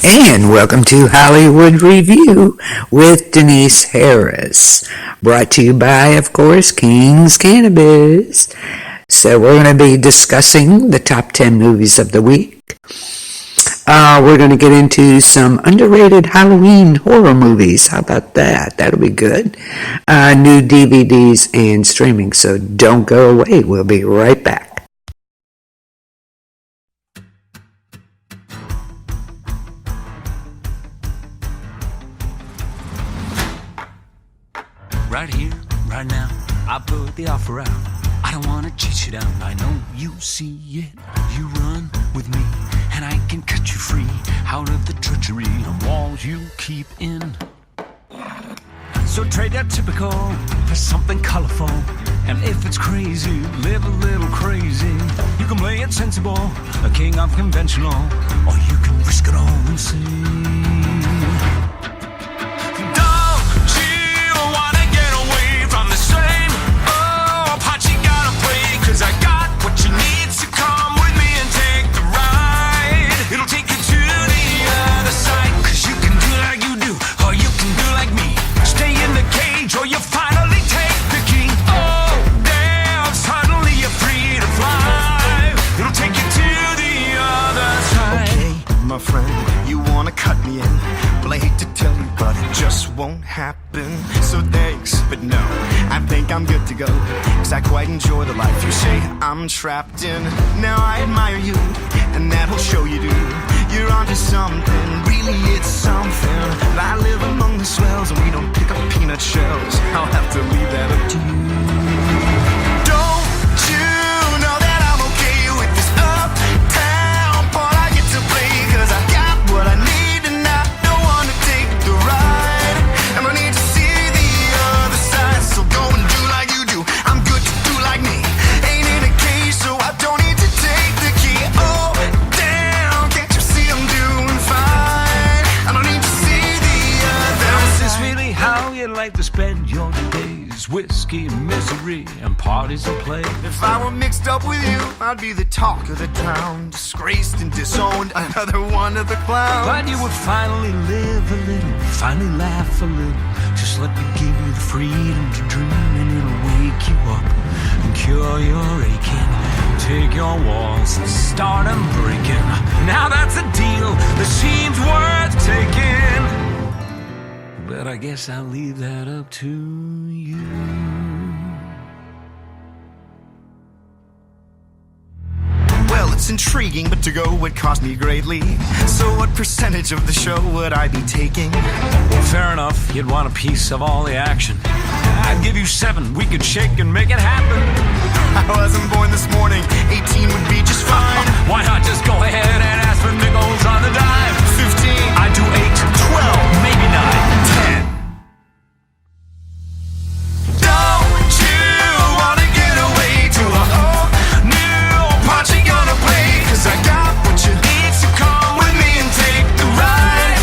And welcome to Hollywood Review with Denise Harris. Brought to you by, of course, King's Cannabiz. So we're going to be discussing the top 10 movies of the week. We're going to get into some underrated Halloween horror movies. How about that? That'll be good. New DVDs and streaming. So don't go away. We'll be right back. Right here, right now, I put the offer out. I don't wanna chase you down, I know you see it. You run with me, and I can cut you free out of the treachery and walls you keep in. So trade that typical for something colorful. And if it's crazy, live a little crazy. You can play it sensible, a king of conventional, or you can risk it all and see. I got what you need, so come with me and take the ride. It'll take you to the other side, cause you can do like you do, or you can do like me. Stay in the cage, or you finally take the key. Oh, damn, suddenly you're free to fly. It'll take you to the other side. Okay, my friend, you wanna cut me in. Well, I hate to tell you, but it just won't happen. So thanks, but no, I think I'm good to go, cause I quite enjoy the life you say I'm trapped in. Now I admire you, and that'll show you do. You're onto something, really it's something. I live among the swells, and we don't pick up peanut shells. I'll have to leave that up to you. Don't you know that I'm okay with this uptown part I get to play, cause I got what I need, and I don't wanna take the ride. And I need to see the other side, so go and do like you do. I'm good to do like me. Ain't in a cage, so I don't need to take the key. Oh, damn, can't you see I'm doing fine? I don't need to see the other Now, is this side. really how you like to spend your days? Whiskey, misery, and parties and play. If I were mixed up with you, I'd be the talk of the town, disgraced and disowned, another one of the clowns. But you would finally live a little, finally laugh a little. Just let me give you the freedom to dream, and it'll wake you up and cure your aching. Take your walls and start them breaking. Now that's a deal that seems worth taking, but I guess I'll leave that up to you. Well, it's intriguing, but to go would cost me greatly. So what percentage of the show would I be taking? Well, fair enough, you'd want a piece of all the action. I'd give you 7, we could shake and make it happen. I wasn't born this morning, 18 would be just fine. Why not just go ahead and ask for nickels on the dime? 15, I'd do 8, 12, maybe 9, 10. Don't you wanna get away to a whole new part you're gonna play? Cause I got what you need, so come with me and take the ride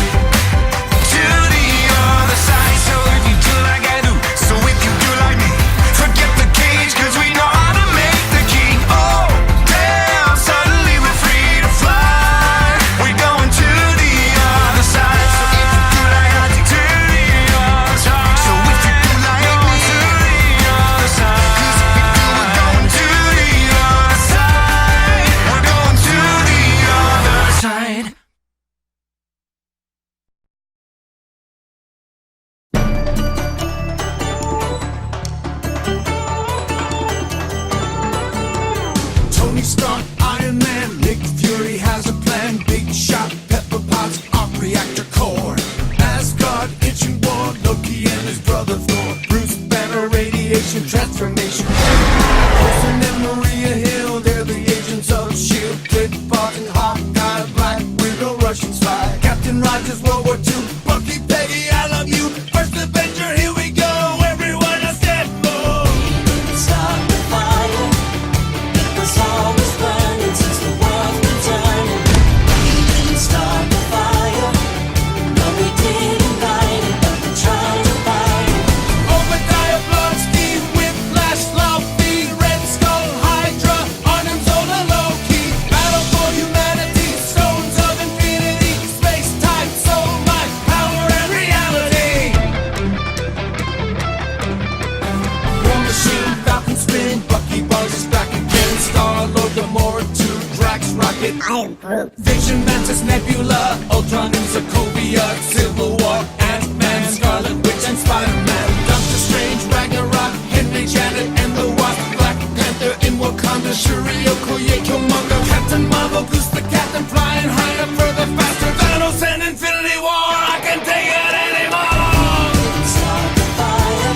to the other side. So if you do like I do, so if you do like me, forget the cage, cause we know how to make the key. Oh, damn, suddenly we're free to fireproof. Vision, Mantis, Nebula, Ultron, Sokovia, Civil War, Ant-Man, Scarlet Witch, and Spider-Man. Doctor Strange, Ragnarok, Henry, Janet, and the Wasp, Black Panther in Wakanda, Shuri, Okoye, Killmonger, Captain Marvel, Goose the Captain, flying higher, further, faster, Thanos and Infinity War. I can take it anymore. Start the fire.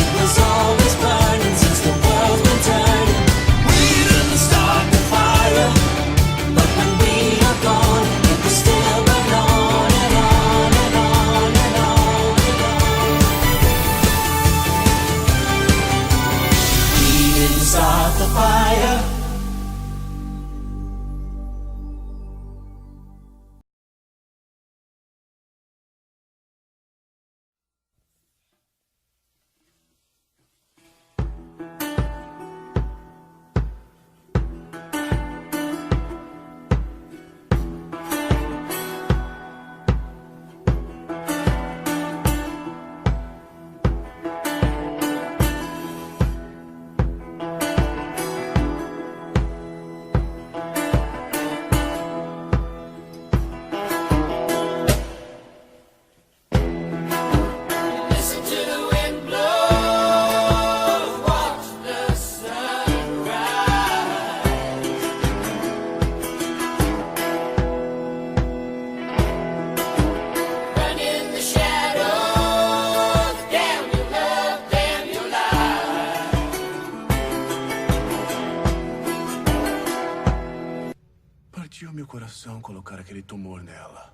It was always burning since the world's been turning. We didn't start the fire, But when we are gone, it will still burn on and on and on and on and on. We didn't start the fire. listen to the wind blow, watch the sun rise. Run in the shadows, damn your love, damn your life. Partiu meu coração colocar aquele tumor nela.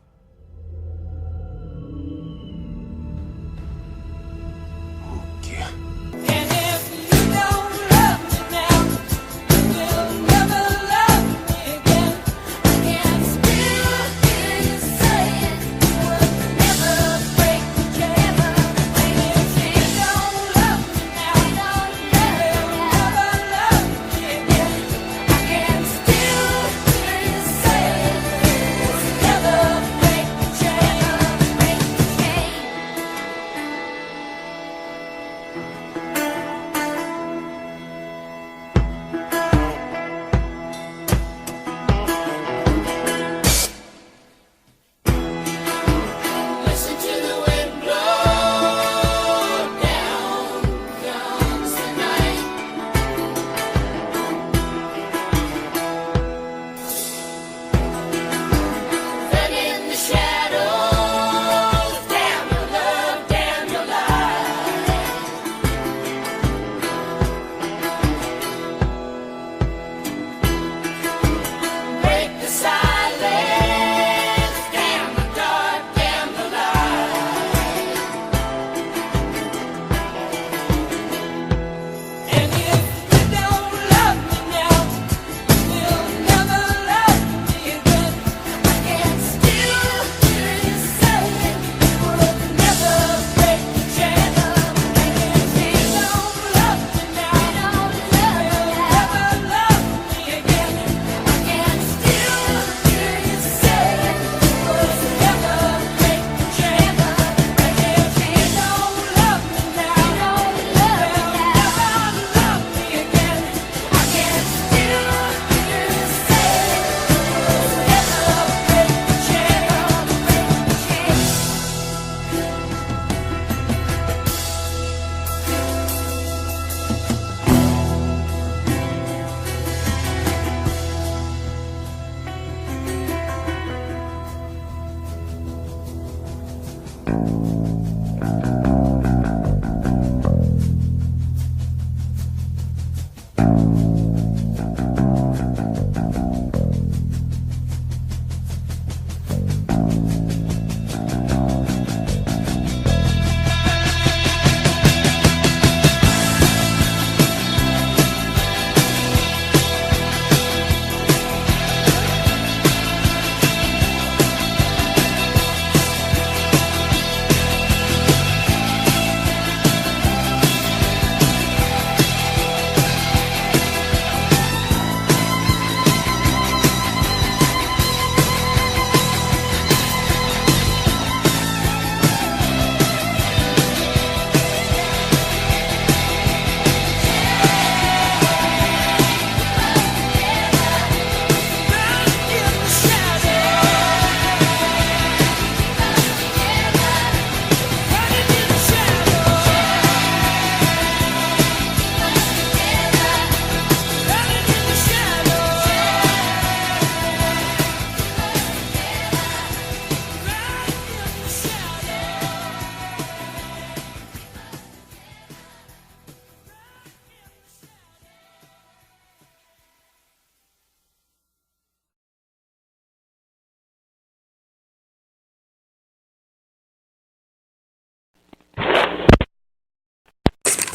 O quê? And if you don't love me now, you'll never love me again. I can still hear you saying you would never break the chain. And if you don't love me now, you'll never love me again. I can still hear you saying you would never break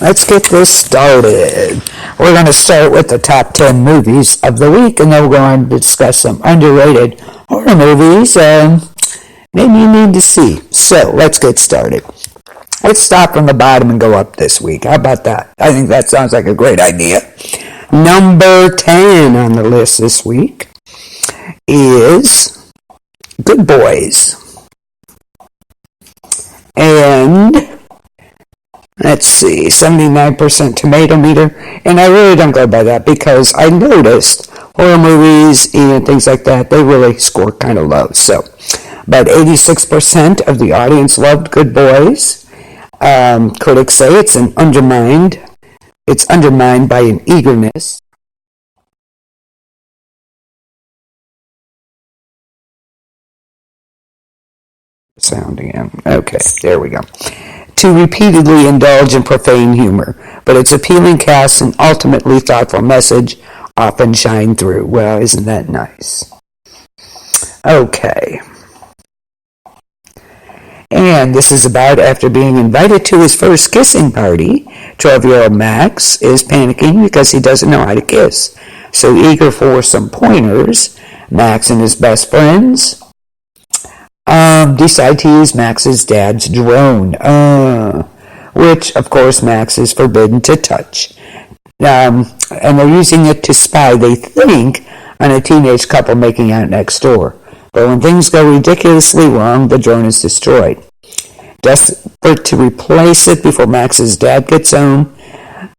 let's get this started. We're going to start with the top 10 movies of the week, and then we're going to discuss some underrated horror movies maybe you need to see. So let's get started. Let's start from the bottom and go up this week. How about that? I think that sounds like a great idea. Number 10 on the list this week is Good Boys. And let's see, 79% tomato meter. And I really don't go by that because I noticed horror movies and things like that, they really score kind of low. So about 86% of the audience loved Good Boys. Critics say it's undermined by an eagerness sound again. Okay, there we go. To repeatedly indulge in profane humor, but its appealing cast and ultimately thoughtful message often shine through. Well, isn't that nice? Okay. And this is about after being invited to his first kissing party, 12-year-old Max is panicking because he doesn't know how to kiss. So eager for some pointers, Max and his best friends decide to use Max's dad's drone, which, of course, Max is forbidden to touch. And they're using it to spy, they think, on a teenage couple making out next door. But when things go ridiculously wrong, the drone is destroyed. Desperate to replace it before Max's dad gets home,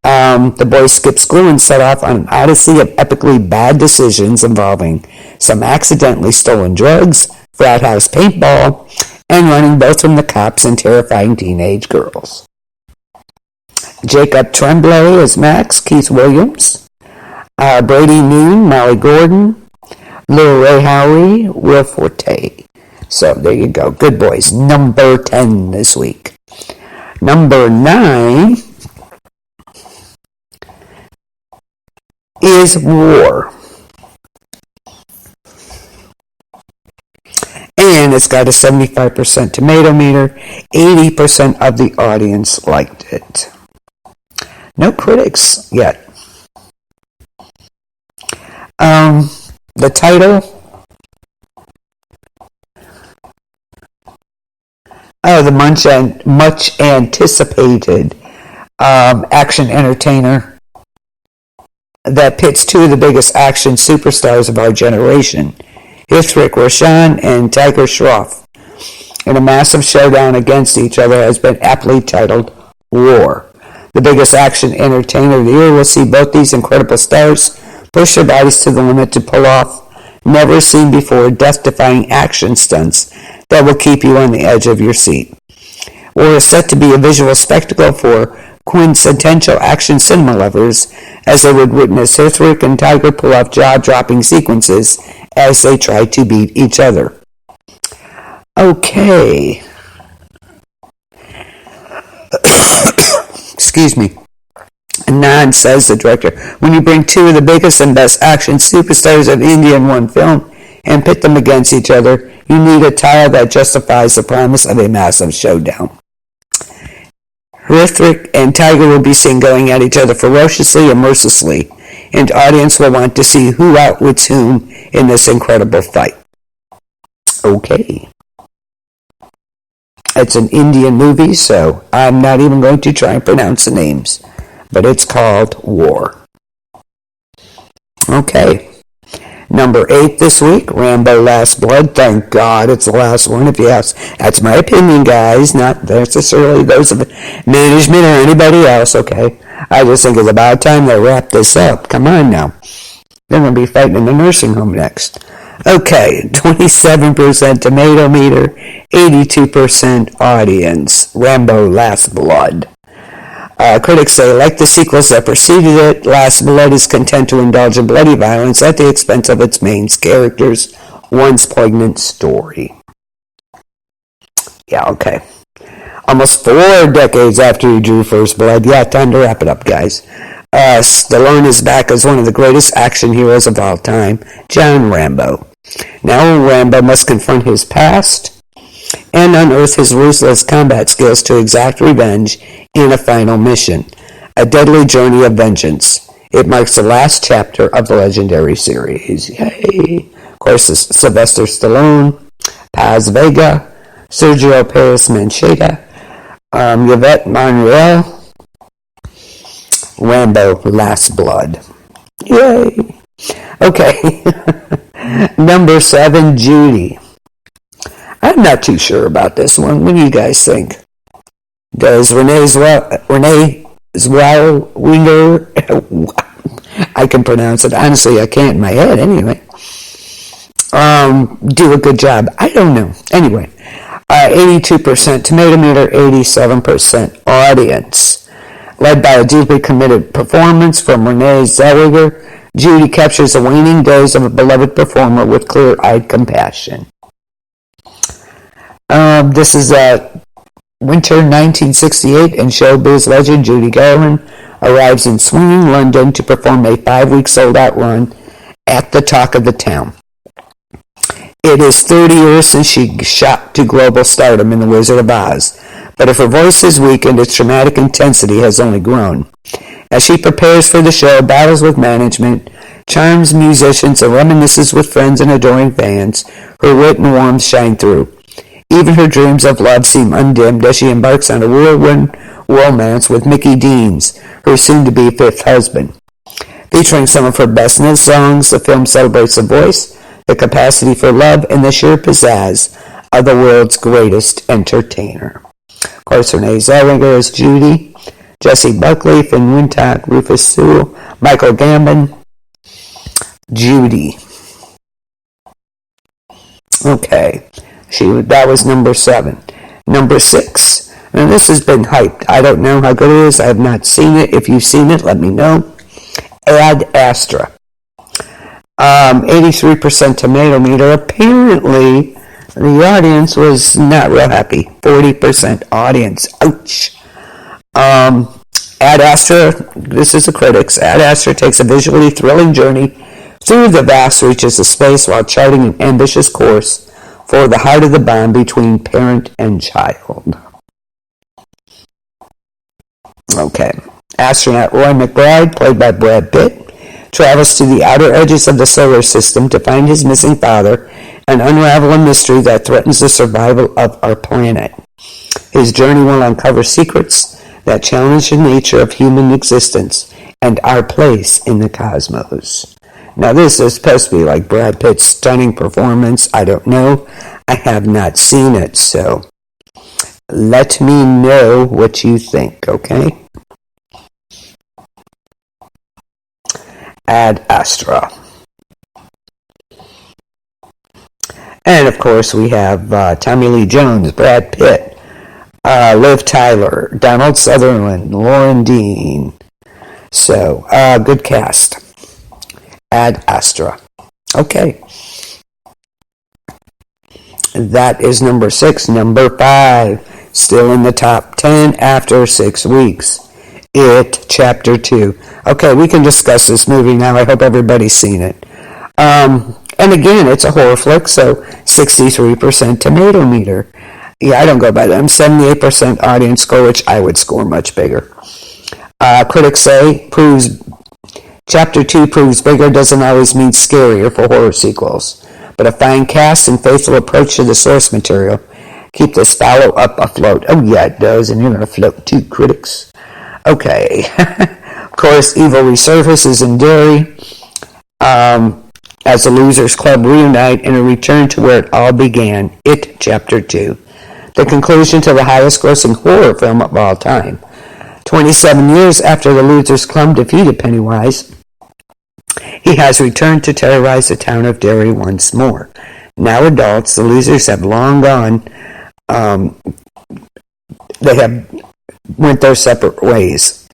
the boy skip school and set off on an odyssey of epically bad decisions involving some accidentally stolen drugs, frat house paintball, and running both from the cops and terrifying teenage girls. Jacob Tremblay as Max, Keith Williams, Brady Noon, Molly Gordon, Lil Ray Howery, Will Forte. So there you go. Good Boys. Number 10 this week. Number 9 is War. And it's got a 75% tomato meter. 80% of the audience liked it. No critics yet. The title, the much anticipated action entertainer that pits two of the biggest action superstars of our generation, Hrithik Roshan and Tiger Shroff, in a massive showdown against each other, has been aptly titled War. The biggest action entertainer of the year will see both these incredible stars push their bodies to the limit to pull off never-seen-before death-defying action stunts that will keep you on the edge of your seat. War is set to be a visual spectacle for quintessential action cinema lovers, as they would witness Hrithik and Tiger pull off jaw-dropping sequences as they try to beat each other. Okay. Excuse me. Anand says, the director, when you bring two of the biggest and best action superstars of India in one film and pit them against each other, you need a title that justifies the promise of a massive showdown. Hrithik and Tiger will be seen going at each other ferociously and mercilessly, and audience will want to see who outwits whom in this incredible fight. Okay. It's an Indian movie, so I'm not even going to try and pronounce the names. But it's called War. Okay. Number 8 this week, Rambo Last Blood. Thank God it's the last one, if you ask. That's my opinion, guys, not necessarily those of management or anybody else, okay? I just think it's about time they wrap this up. Come on now. They're going to be fighting in the nursing home next. Okay, 27% tomato meter, 82% audience. Rambo Last Blood. Critics say, like the sequels that preceded it, Last Blood is content to indulge in bloody violence at the expense of its main character's once poignant story. Yeah, okay. Almost 4 decades after he drew First Blood. Yeah, time to wrap it up, guys. Stallone is back as one of the greatest action heroes of all time, John Rambo. Now Rambo must confront his past and unearth his ruthless combat skills to exact revenge in a final mission. A Deadly Journey of Vengeance. It marks the last chapter of the legendary series. Yay! Of course, Sylvester Stallone, Paz Vega, Sergio Perez Mancheta, Yvette Monreal, Rambo Last Blood. Yay! Okay. Number 7, Judy. I'm not too sure about this one. What do you guys think? Does Renee Zellweger, I can pronounce it. Honestly, I can't in my head anyway. Do a good job. I don't know. Anyway, 82% tomato meter, 87% audience. Led by a deeply committed performance from Renee Zellweger, Judy captures the waning days of a beloved performer with clear-eyed compassion. This is winter 1968, and showbiz legend Judy Garland arrives in swinging London to perform a 5-week sold-out run at the Talk of the Town. It is 30 years since she shot to global stardom in The Wizard of Oz, but if her voice is weakened, its dramatic intensity has only grown. As she prepares for the show, battles with management, charms musicians, and reminisces with friends and adoring fans, her wit and warmth shine through. Even her dreams of love seem undimmed as she embarks on a whirlwind romance with Mickey Deans, her soon-to-be 5th husband. Featuring some of her best-known songs, the film celebrates the voice, the capacity for love, and the sheer pizzazz of the world's greatest entertainer. Of course, Renee Zellweger is Judy, Jessie Buckley, Finn Windhoek, Rufus Sewell, Michael Gambon, Judy. Okay, that was number 7. Number 6. Now this has been hyped. I don't know how good it is. I have not seen it. If you've seen it, let me know. Ad Astra. 83% tomato meter. Apparently, the audience was not real happy. 40% audience. Ouch. Ad Astra, this is the critics. Ad Astra takes a visually thrilling journey through the vast reaches of space while charting an ambitious course for the heart of the bond between parent and child. Okay. Astronaut Roy McBride, played by Brad Pitt, travels to the outer edges of the solar system to find his missing father and unravel a mystery that threatens the survival of our planet. His journey will uncover secrets that challenge the nature of human existence and our place in the cosmos. Now, this is supposed to be like Brad Pitt's stunning performance. I don't know. I have not seen it, so let me know what you think, okay? Ad Astra. And, of course, we have Tommy Lee Jones, Brad Pitt, Liv Tyler, Donald Sutherland, Lauren Dean. So, good cast. Ad Astra. Okay. That is number 6. Number 5. Still in the top 10 after 6 weeks. It, Chapter 2. Okay, we can discuss this movie now. I hope everybody's seen it. And again, it's a horror flick, so 63% tomato meter. Yeah, I don't go by them. 78% audience score, which I would score much bigger. Critics say Chapter 2 proves bigger doesn't always mean scarier for horror sequels, but a fine cast and faithful approach to the source material keep this follow-up afloat. Oh yeah, it does, and you're going to float too, critics. Okay. Of course, evil resurfaces in Derry as the Losers Club reunite in a return to where it all began, It, Chapter 2. The conclusion to the highest-grossing horror film of all time. 27 years after the Losers Club defeated Pennywise, he has returned to terrorize the town of Derry once more. Now adults, the Losers have long gone. They have went their separate ways.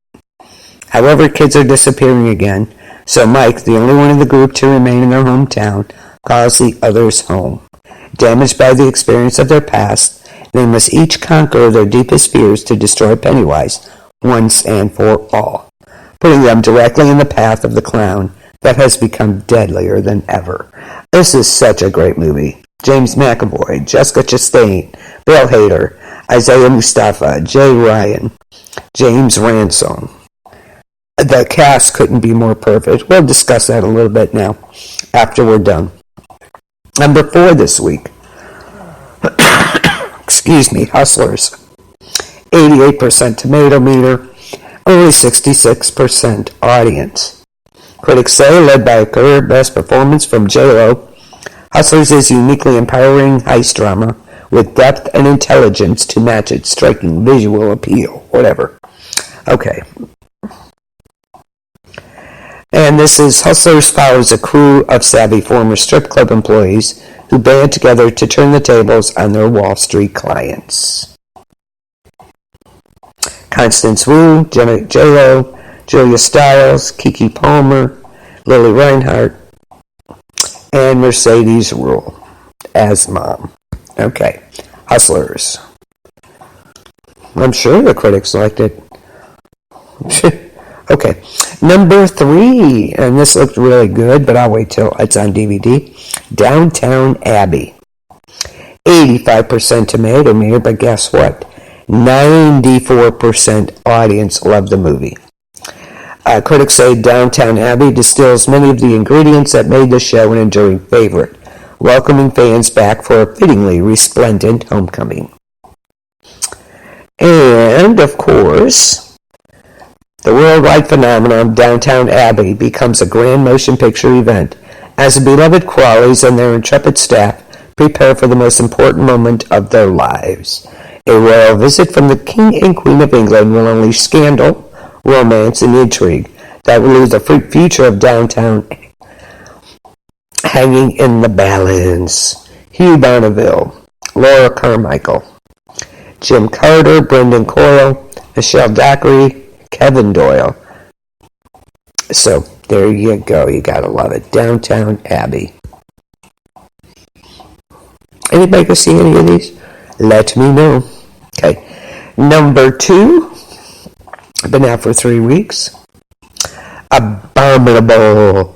However, kids are disappearing again, so Mike, the only one in the group to remain in their hometown, calls the others home. Damaged by the experience of their past, they must each conquer their deepest fears to destroy Pennywise once and for all, putting them directly in the path of the clown that has become deadlier than ever. This is such a great movie. James McAvoy, Jessica Chastain, Bill Hader, Isaiah Mustafa, Jay Ryan, James Ransom, The cast couldn't be more perfect. We'll discuss that a little bit now after we're done. Number 4 this week. Excuse me, Hustlers. 88% tomato meter, only 66% audience. Critics say, led by a career best performance from J-Lo, Hustlers is uniquely empowering heist drama with depth and intelligence to match its striking visual appeal. Whatever. Okay. And this is Hustlers follows a crew of savvy former strip club employees who band together to turn the tables on their Wall Street clients. Constance Wu, J-Lo, Julia Stiles, Keke Palmer, Lily Reinhart, and Mercedes Ruehl as Mom. Okay, Hustlers. I'm sure the critics liked it. Okay, number 3, and this looked really good, but I'll wait till it's on DVD. Downtown Abbey. 85% tomato meter, but guess what? 94% audience loved the movie. Critics say Downtown Abbey distills many of the ingredients that made the show an enduring favorite, welcoming fans back for a fittingly resplendent homecoming. And, of course, the worldwide phenomenon Downtown Abbey becomes a grand motion picture event as the beloved Crawleys and their intrepid staff prepare for the most important moment of their lives. A royal visit from the King and Queen of England will unleash scandal, romance, and intrigue that will leave the future of downtown hanging in the balance. Hugh Bonneville, Laura Carmichael, Jim Carter, Brendan Coyle, Michelle Dockery, Kevin Doyle. So, there you go. You gotta love it. Downtown Abbey. Anybody go see any of these? Let me know. Okay. Number 2. Been out for 3 weeks. Abominable.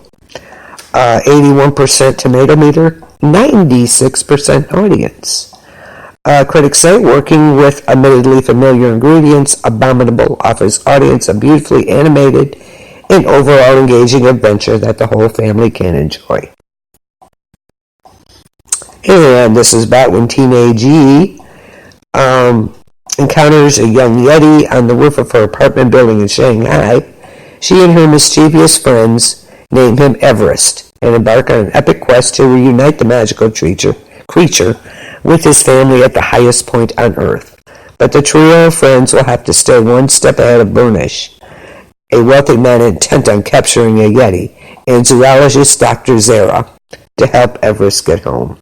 81% tomato meter, 96% audience. Critics say, working with admittedly familiar ingredients, Abominable offers audience a beautifully animated and overall engaging adventure that the whole family can enjoy. And this is about when teenage E encounters a young Yeti on the roof of her apartment building in Shanghai. She and her mischievous friends name him Everest and embark on an epic quest to reunite the magical creature with his family at the highest point on Earth. But the trio of friends will have to stay one step ahead of Burnish, a wealthy man intent on capturing a Yeti, and zoologist Dr. Zara to help Everest get home.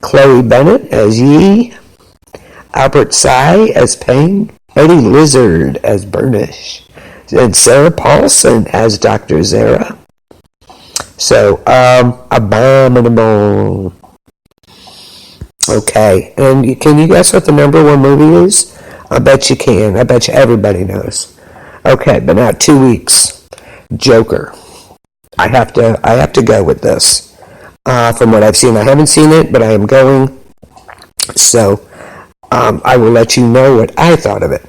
Chloe Bennett as Yi, Albert Sy as Peng, Eddie Lizard as Burnish, and Sarah Paulson as Dr. Zara. So, Abominable. Okay, and can you guess what the number 1 movie is? I bet you can. I bet you everybody knows. Okay, been out 2 weeks. Joker. I have to go with this. From what I've seen, I haven't seen it, but I am going. So, I will let you know what I thought of it.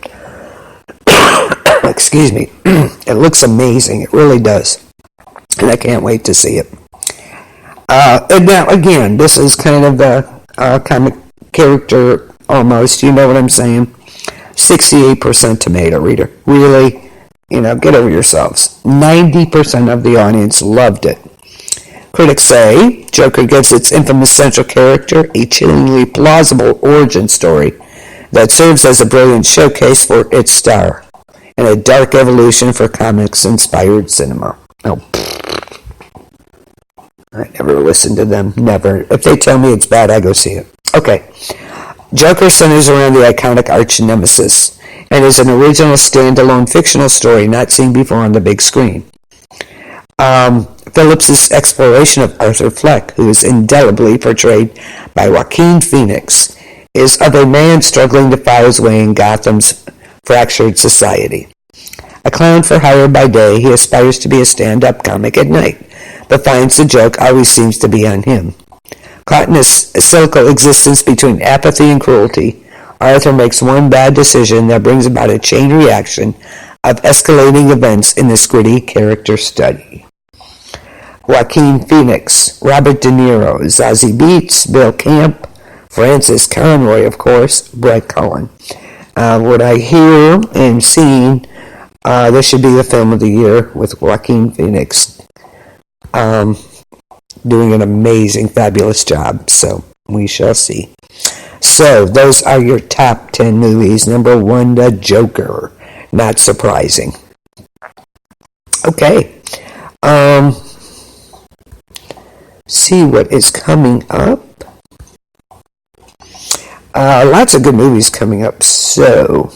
Excuse me. It looks amazing. It really does. And I can't wait to see it. And now, again, this is kind of the comic character almost. You know what I'm saying? 68% tomato reader. Really? Get over yourselves. 90% of the audience loved it. Critics say Joker gives its infamous central character a chillingly plausible origin story that serves as a brilliant showcase for its star and a dark evolution for comics-inspired cinema. Oh, I never listen to them. Never. If they tell me it's bad, I go see it. Okay. Joker centers around the iconic arch nemesis and is an original standalone fictional story not seen before on the big screen. Phillips' exploration of Arthur Fleck, who is indelibly portrayed by Joaquin Phoenix, is of a man struggling to find his way in Gotham's fractured society. A clown for hire by day, he aspires to be a stand-up comic at night, but finds the joke always seems to be on him. Caught in a cyclical existence between apathy and cruelty, Arthur makes one bad decision that brings about a chain reaction of escalating events in this gritty character study. Joaquin Phoenix, Robert De Niro, Zazie Beetz, Bill Camp, Francis Conroy, of course, Brett Cullen. What I hear and seen, this should be the film of the year with Joaquin Phoenix doing an amazing, fabulous job. So we shall see. So those are your top 10 movies. Number 1, The Joker. Not surprising. Okay. See what is coming up. Lots of good movies coming up, so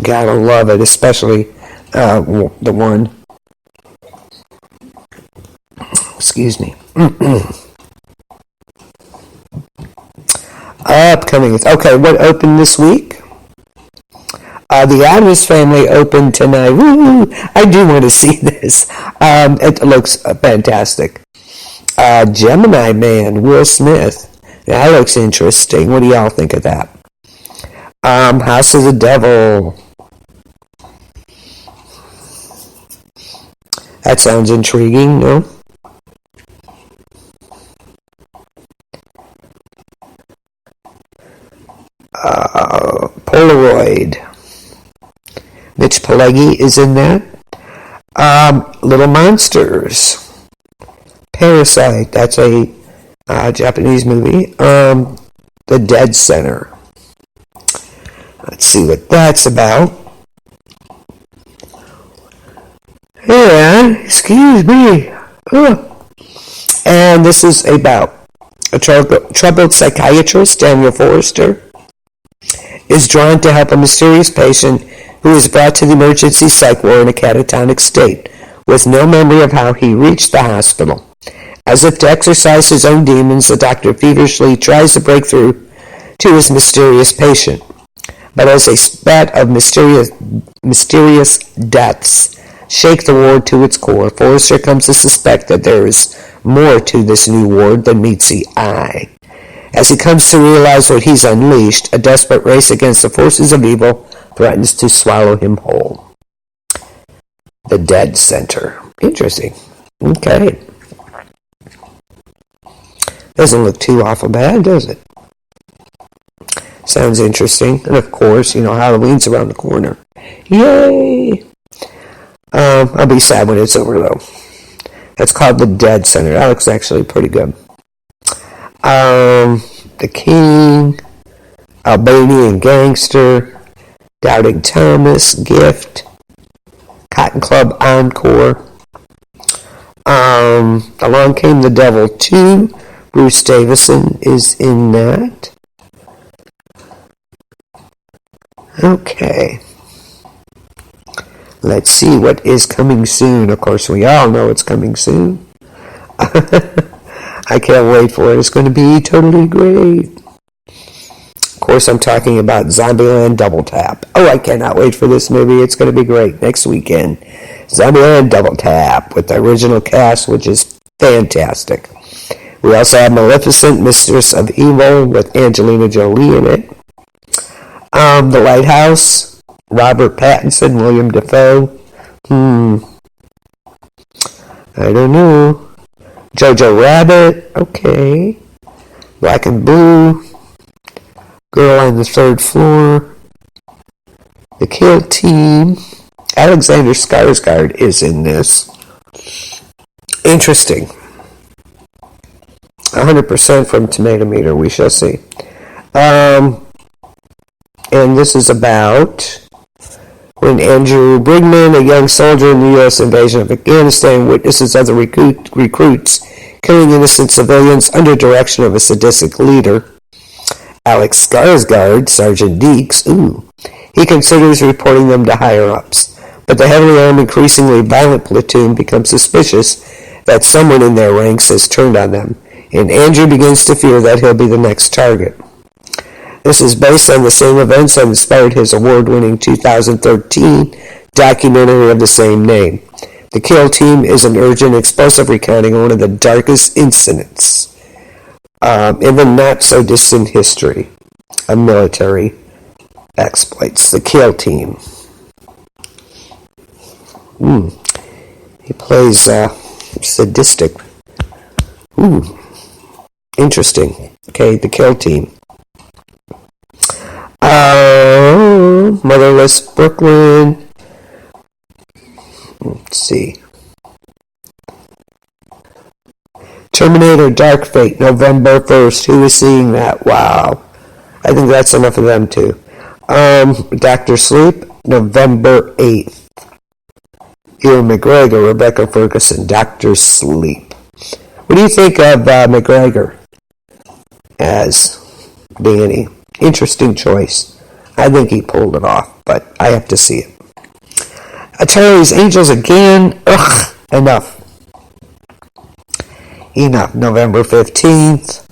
gotta love it, especially the one, excuse me, upcoming. Okay, what opened this week? The Addams Family opened tonight. Woo! I do want to see this. It looks fantastic. Gemini Man, Will Smith. That looks interesting. What do y'all think of that? House of the Devil. That sounds intriguing, no? Polaroid. Mitch Pileggi is in that. Little Monsters. Parasite. That's a Japanese movie. The Dead Center. Let's see what that's about. Yeah, excuse me. And this is about a troubled psychiatrist, Daniel Forrester, is drawn to help a mysterious patient who is brought to the emergency psych ward in a catatonic state, with no memory of how he reached the hospital. As if to exorcise his own demons, the doctor feverishly tries to break through to his mysterious patient. But as a spat of mysterious deaths shake the ward to its core, Forrester comes to suspect that there is more to this new ward than meets the eye. As he comes to realize what he's unleashed, a desperate race against the forces of evil threatens to swallow him whole. The Dead Center. Interesting. Okay. Doesn't look too awful bad, does it? Sounds interesting. And of course, Halloween's around the corner. Yay! I'll be sad when it's over, though. That's called The Dead Center. That looks actually pretty good. The King, Albanian Gangster, Doubting Thomas, Gift, Cotton Club Encore, Along Came the Devil 2, Bruce Davison is in that. Okay. Let's see what is coming soon. Of course, we all know it's coming soon. I can't wait for it. It's going to be totally great. Of course, I'm talking about Zombieland Double Tap. Oh, I cannot wait for this movie. It's going to be great next weekend. Zombieland Double Tap with the original cast, which is fantastic. We also have Maleficent, Mistress of Evil with Angelina Jolie in it. The Lighthouse, Robert Pattinson, William Dafoe. I don't know. Jojo Rabbit, okay. Black and Blue, Girl on the Third Floor, The Kill Team. Alexander Skarsgård is in this. Interesting. 100% from Tomato Meter, we shall see. And this is about when Andrew Brigman, a young soldier in the U.S. invasion of Afghanistan, witnesses other recruits killing innocent civilians under direction of a sadistic leader, Alex Skarsgård, Sergeant Deeks. He considers reporting them to higher-ups, but the heavily armed, increasingly violent platoon becomes suspicious that someone in their ranks has turned on them, and Andrew begins to fear that he'll be the next target. This is based on the same events that inspired his award-winning 2013 documentary of the same name. The Kill Team is an urgent, explosive recounting of one of the darkest incidents in the not-so-distant history of military exploits. The Kill Team. He plays sadistic. Interesting. Okay, The Kill Team. Motherless Brooklyn. Let's see. Terminator Dark Fate, November 1st. Who is seeing that? Wow. I think that's enough of them too. Dr. Sleep, November 8th. Ewan McGregor, Rebecca Ferguson, Dr. Sleep. What do you think of McGregor as Danny? Interesting choice. I think he pulled it off, but I have to see it. Atari's Angels again. Ugh, enough. Enough. November 15th.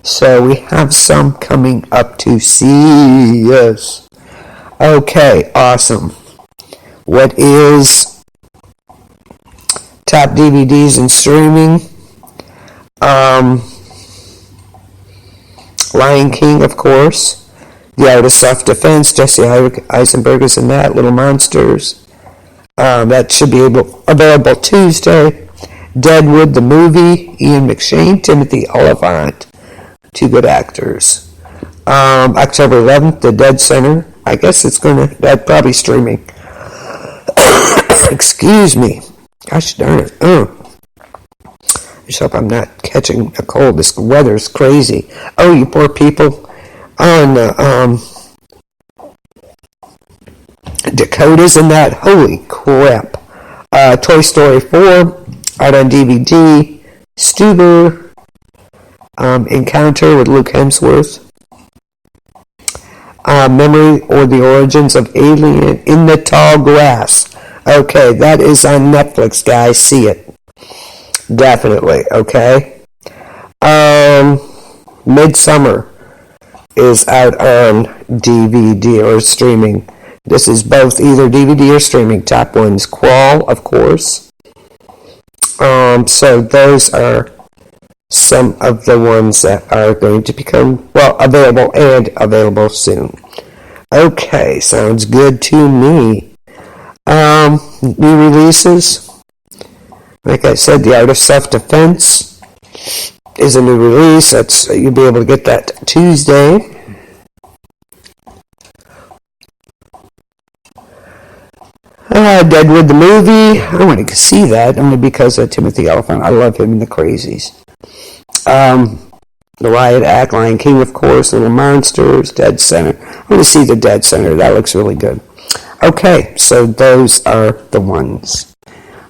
So we have some coming up to see. Yes. Okay, awesome. What is top DVDs and streaming? Lion King, of course. The Art of Self-Defense. Jesse Eisenberg is in that. Little Monsters. That should be available Tuesday. Deadwood, the movie. Ian McShane, Timothy Olyphant. Two good actors. October 11th, The Dead Center. I guess that's probably streaming. Excuse me. Gosh darn it. I just hope I'm not catching a cold. This weather's crazy. Oh, you poor people. On Dakota's in that. Holy crap. Toy Story 4. Out on DVD. Stuber. Encounter with Luke Hemsworth. Memory or the Origins of Alien in the Tall Grass. Okay, that is on Netflix, guys. See it. Definitely, okay? Midsummer is out on DVD or streaming. This is both either DVD or streaming. Top one's Crawl, of course. So those are some of the ones that are going to become, available soon. Okay, sounds good to me. New releases. Like I said, The Art of Self-Defense is a new release. You'll be able to get that Tuesday. Deadwood the movie. I want to see that only because of Timothy Olyphant. I love him in The Crazies. The Riot Act, Lion King, of course, Little Monsters, Dead Center. I want to see the Dead Center. That looks really good. Okay, so those are the ones.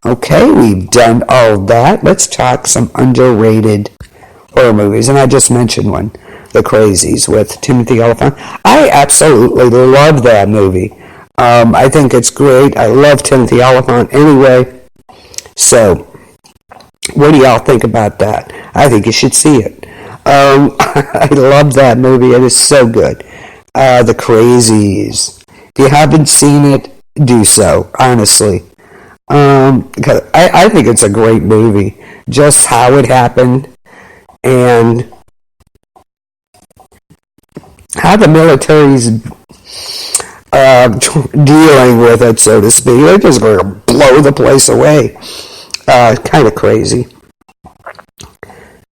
Okay, we've done all that. Let's talk some underrated horror movies. And I just mentioned one, The Crazies with Timothy Olyphant. I absolutely love that movie. I think it's great. I love Timothy Olyphant anyway. So, what do y'all think about that? I think you should see it. I love that movie. It is so good. The Crazies. If you haven't seen it, do so, honestly. Because I think it's a great movie. Just how it happened and how the military's dealing with it, so to speak. They're just going to blow the place away. Kind of crazy.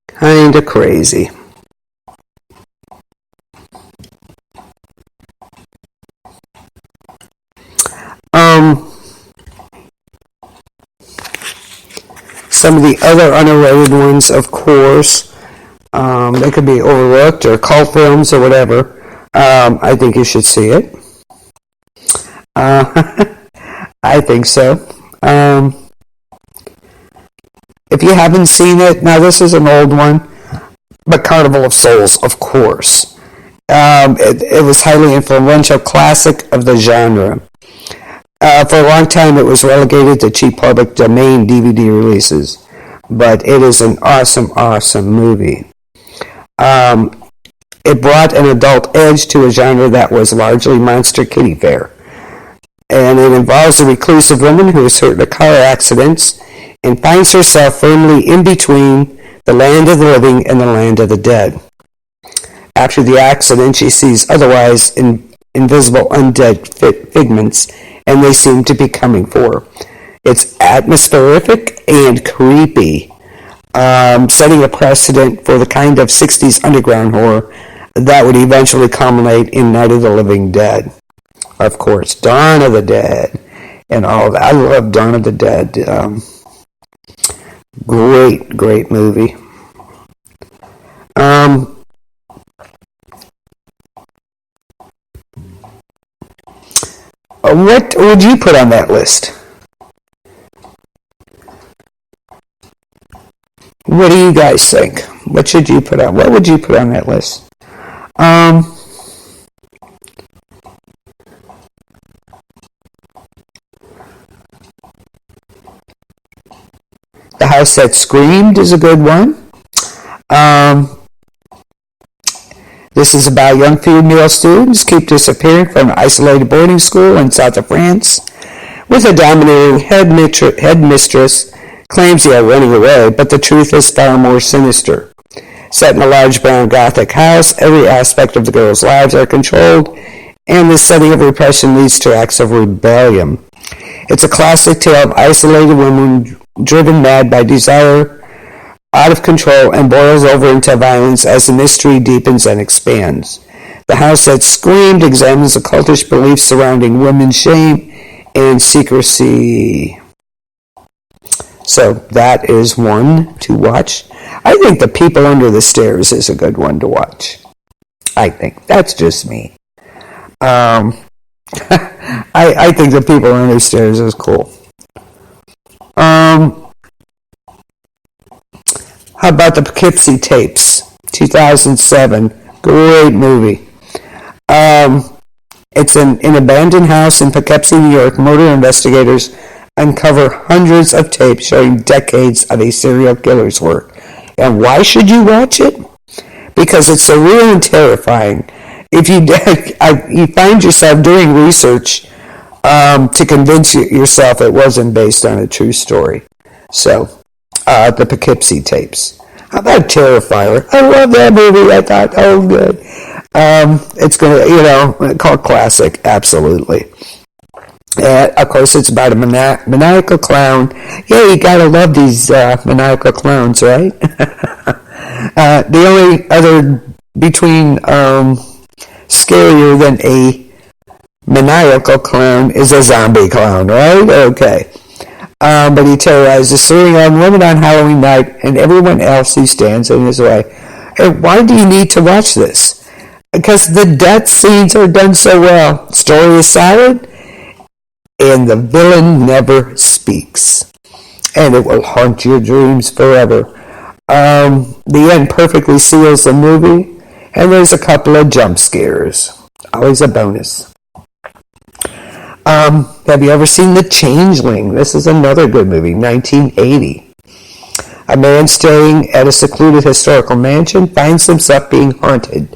Kind of crazy. Some of the other underrated ones, of course, they could be overlooked or cult films or whatever. I think you should see it. I think so. If you haven't seen it, now this is an old one, but Carnival of Souls, of course. It was highly influential classic of the genre. For a long time, it was relegated to cheap public domain DVD releases, but it is an awesome, awesome movie. It brought an adult edge to a genre that was largely monster kiddie fare. And it involves a reclusive woman who is hurt in a car accident and finds herself firmly in between the land of the living and the land of the dead. After the accident, she sees otherwise invisible undead figments, and they seem to be coming for her. It's atmospheric and creepy, setting a precedent for the kind of 60s underground horror that would eventually culminate in Night of the Living Dead. Of course, Dawn of the Dead and all that. I love Dawn of the Dead. Great movie. What would you put on that list? What do you guys think? What should you put on? What would you put on that list? The House That Screamed is a good one. This is about young female students keep disappearing from an isolated boarding school in south of France, with a dominating headmistress claims they are running away, but the truth is far more sinister. Set in a large brown Gothic house, every aspect of the girls' lives are controlled, and this setting of repression leads to acts of rebellion. It's a classic tale of isolated women driven mad by desire, out of control, and boils over into violence as the mystery deepens and expands. The House That Screamed examines the cultish beliefs surrounding women's shame and secrecy. So that is one to watch. I think The People Under the Stairs is a good one to watch. I think. That's just me. I think The People Under the Stairs is cool. How about the Poughkeepsie Tapes? 2007. Great movie. It's in an abandoned house in Poughkeepsie, New York. Murder investigators uncover hundreds of tapes showing decades of a serial killer's work. And why should you watch it? Because it's surreal and terrifying. If you find yourself doing research to convince yourself it wasn't based on a true story. So, the Poughkeepsie Tapes. How about Terrifier? I love that movie. I thought, oh, good. It's gonna, called classic, absolutely. Of course, it's about a maniacal clown. Yeah, you gotta love these maniacal clowns, right? The only other between scarier than a maniacal clown is a zombie clown, right? Okay. But he terrorizes 3 young women on Halloween night and everyone else who stands in his way. And why do you need to watch this? Because the death scenes are done so well. Story is solid, and the villain never speaks. And it will haunt your dreams forever. The end perfectly seals the movie, and there's a couple of jump scares. Always a bonus. Have you ever seen The Changeling? This is another good movie, 1980. A man staying at a secluded historical mansion finds himself being haunted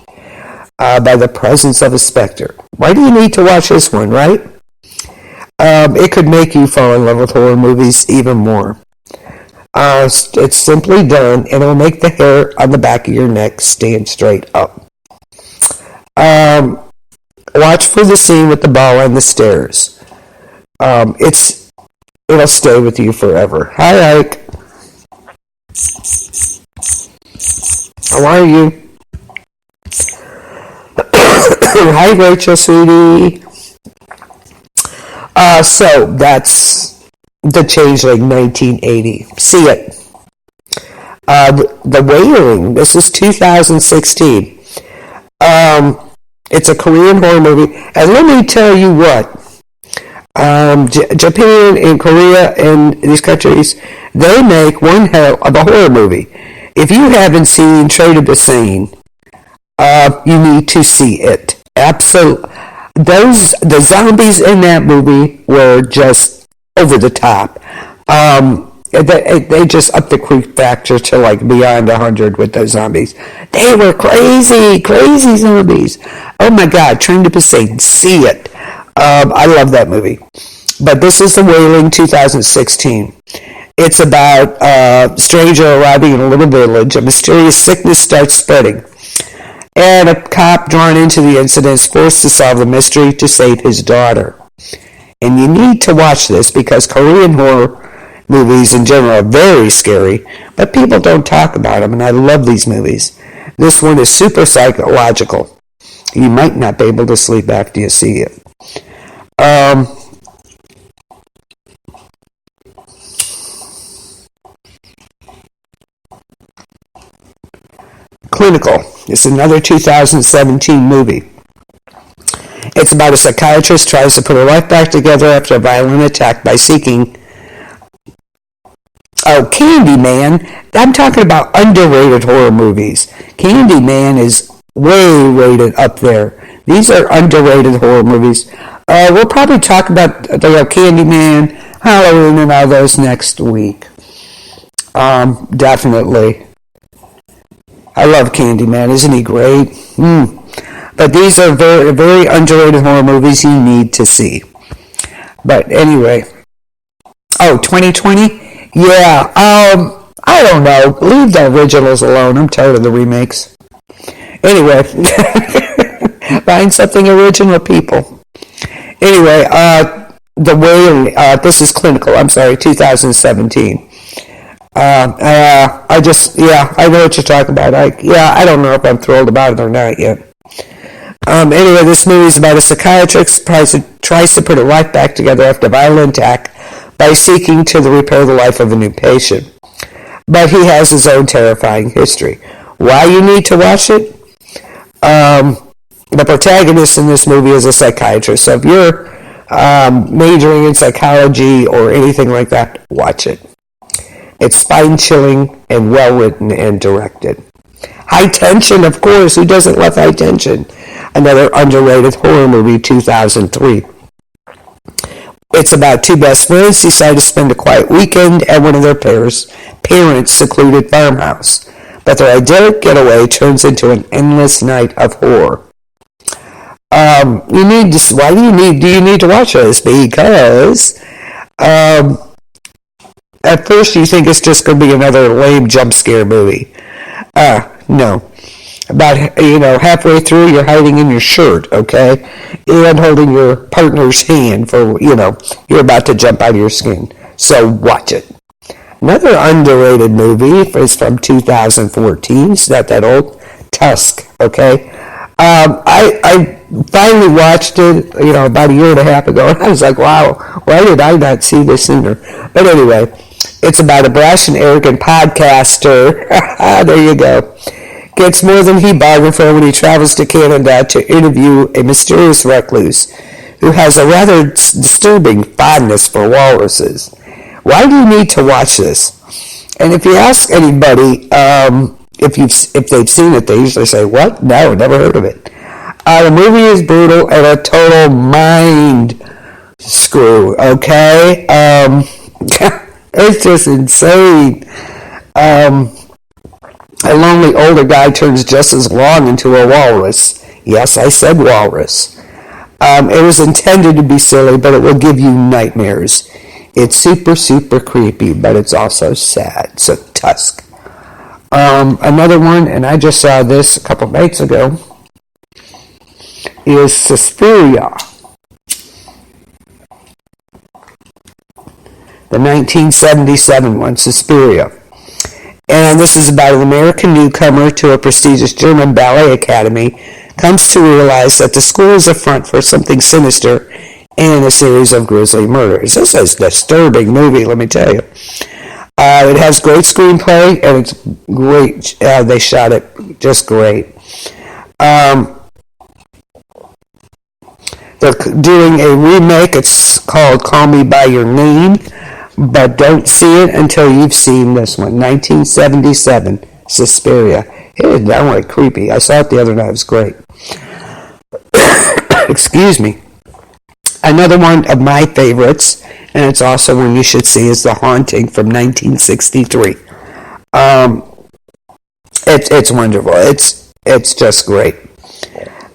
by the presence of a specter. Why do you need to watch this one, right? It could make you fall in love with horror movies even more. It's simply done, and it'll make the hair on the back of your neck stand straight up. Watch for the scene with the ball on the stairs. It'll stay with you forever. Hi, Ike. How are you? Hi, Rachel, sweetie. So that's The Changeling, 1980. See it. The Wailing. This is 2016. It's a Korean horror movie, and let me tell you what. Japan and Korea and these countries, they make one hell of a horror movie. If you haven't seen Train to Busan, you need to see it. Absolutely. The zombies in that movie were just over the top. They just upped the creep factor to like beyond 100 with those zombies. They were crazy zombies. Oh my God, Train to Busan, see it. I love that movie. But this is The Wailing, 2016. It's about a stranger arriving in a little village. A mysterious sickness starts spreading. and a cop drawn into the incident is forced to solve the mystery to save his daughter. And you need to watch this because Korean horror movies in general are very scary, but people don't talk about them, and I love these movies. This one is super psychological. You might not be able to sleep after you see it. Clinical is another 2017 movie. It's about a psychiatrist tries to put her life back together after a violent attack by seeking... Oh, Candyman. I'm talking about underrated horror movies. Candyman is way rated up there. These are underrated horror movies. We'll probably talk about Candyman, Halloween, and all those next week. Definitely. I love Candyman. Isn't he great? But these are very, very underrated horror movies you need to see. But anyway. Oh, 2020? Yeah. I don't know. Leave the originals alone. I'm tired of the remakes. Anyway. Find something original, people. Anyway, The Wailing. This is Clinical. I'm sorry, 2017. I know what you're talking about. I don't know if I'm thrilled about it or not yet. Anyway, this movie is about a psychiatrist tries to put her life back together after a violent attack by seeking to repair the life of a new patient. But he has his own terrifying history. Why you need to watch it? The protagonist in this movie is a psychiatrist. So if you're majoring in psychology or anything like that, watch it. It's spine-chilling and well-written and directed. High Tension, of course. Who doesn't love High Tension? Another underrated horror movie, 2003. It's about two best friends decide to spend a quiet weekend at one of their parents' secluded farmhouse. But their idyllic getaway turns into an endless night of horror. Why do you need to watch this? Because at first you think it's just going to be another lame jump scare movie. No. About, halfway through you're hiding in your shirt, okay? And holding your partner's hand for, you're about to jump out of your skin. So watch it. Another underrated movie is from 2014. It's not that old. Tusk, okay? I finally watched it, about a year and a half ago, and I was like, wow, why did I not see this sooner? But anyway, it's about a brash and arrogant podcaster. There you go. Gets more than he bargained for when he travels to Canada to interview a mysterious recluse who has a rather disturbing fondness for walruses. Why do you need to watch this? And if you ask anybody if they've seen it, they usually say, what? No, never heard of it. The movie is brutal and a total mind screw, okay? It's just insane. A lonely older guy turns just as long into a walrus. Yes, I said walrus. It was intended to be silly, but it will give you nightmares. It's super, super creepy, but it's also sad. So, Tusk. Another one, and I just saw this a couple nights ago, is Suspiria. The 1977 one, Suspiria. And this is about an American newcomer to a prestigious German ballet academy comes to realize that the school is a front for something sinister and a series of grisly murders. This is a disturbing movie, let me tell you. It has great screenplay, and it's great. They shot it just great. They're doing a remake. It's called Call Me By Your Name, but don't see it until you've seen this one. 1977, Suspiria. It is downright creepy. I saw it the other night. It was great. Excuse me. Another one of my favorites, and it's also one you should see, is The Haunting from 1963. It's wonderful. It's just great.